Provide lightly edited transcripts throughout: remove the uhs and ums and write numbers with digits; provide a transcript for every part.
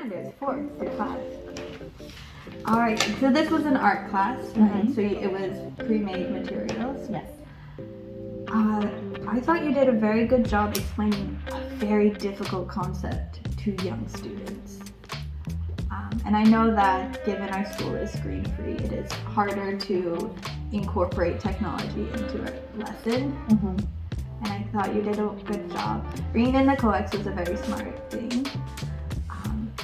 standards, 4 through 5. All right, so this was an art class, right? So it was pre-made materials. Yes. I thought you did a very good job explaining a very difficult concept to young students. And I know that given our school is screen-free, it is harder to incorporate technology into a lesson. And I thought you did a good job. Bringing in the coax was a very smart thing.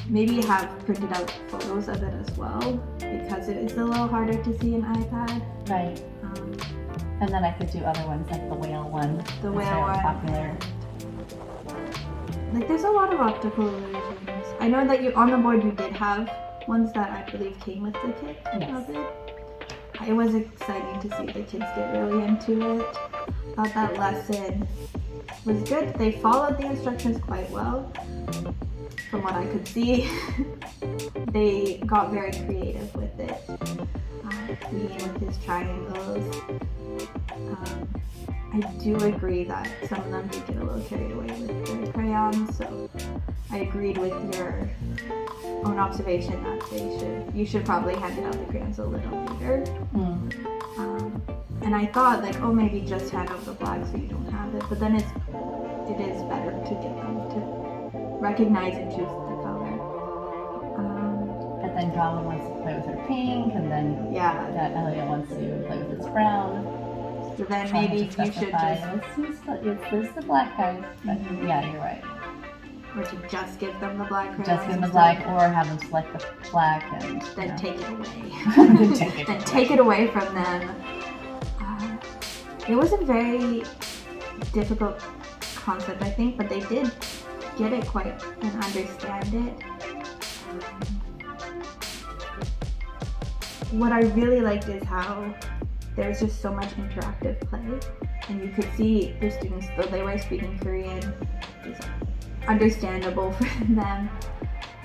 Maybe have printed out photos of it as well, because it is a little harder to see an iPad. Right. And then I could do other ones like the whale one. The whale one. Popular. Like there's a lot of optical illusions. I know that on the board you did have ones that I believe came with the kit of it. It was exciting to see the kids get really into it. Thought that lesson was good. They followed the instructions quite well. From what I could see, they got very creative with it. Being with his triangles. I do agree that some of them did get a little carried away with their crayons, so I agreed with your own observation that you should probably hand out the crayons a little bigger. And I thought like, oh, maybe just hand out the black so you don't have it, but then it is better to get them to recognize and choose the color. But then Goblin wants to play with her pink, and then Elliot wants to play with his brown. So then maybe you should just... This is the black guys. But yeah, you're right. Or to just give them the black crayons. Just give them the black, or have them select the black and... Then take it away. then take it away from them. It was a very difficult concept, I think, but they did get it quite and understand it. What I really liked is how there's just so much interactive play, and you could see the students, though they were speaking Korean, it's understandable for them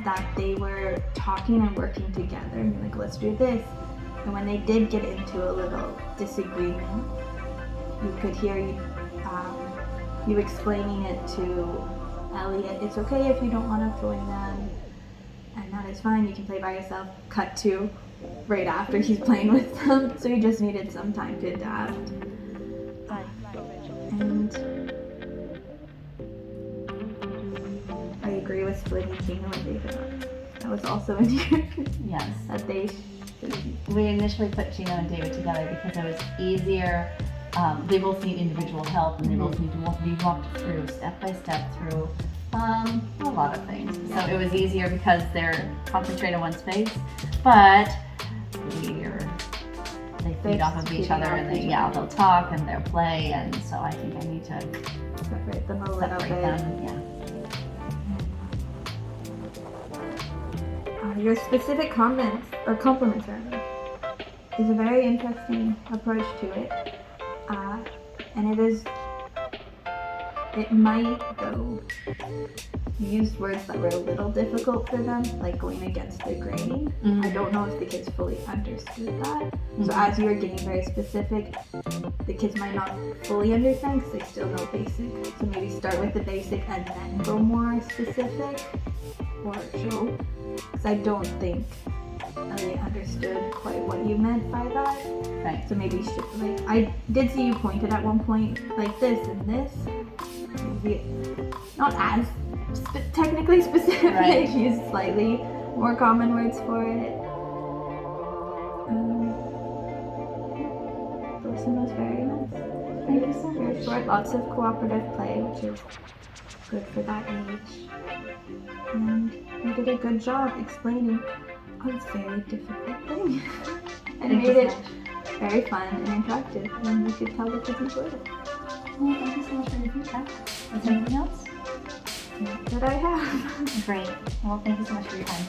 that they were talking and working together and like, let's do this. And when they did get into a little disagreement, you could hear you explaining it to Elliot, it's okay if you don't want to join them, and that is fine, you can play by yourself. Cut to right after he's playing with them, so he just needed some time to adapt. And I agree with splitting Kino and David. That was also in here. Yes. That we initially put Gino and David together because it was easier. They both need individual help, and they both need to be walked through step by step through a lot of things. So it was easier because they're concentrated in one space, but they feed off of each other, and they'll talk and they'll play, and so I think I need to separate them a little bit. Your specific compliments is a very interesting approach to it, and it might though use words that were a little difficult for them, like going against the grain. I don't know if the kids fully understood that. So as you're getting very specific, the kids might not fully understand because they still know basic. So maybe start with the basic and then go more specific or show. Because I don't think Elliot understood quite what you meant by that. Right. So maybe I did see you pointed at one point like this and this. Maybe not as technically specific, right. Use slightly more common words for it. The lesson was very nice. Thank you so much. Short, lots of cooperative play, which is good for that age. And you did a good job explaining a very difficult thing. And it made it very fun and interactive, and you could tell the kids enjoyed it. Well, thank you so much for your feedback. Is there anything else? Not that I have. Great. Well, thank you so much for your time.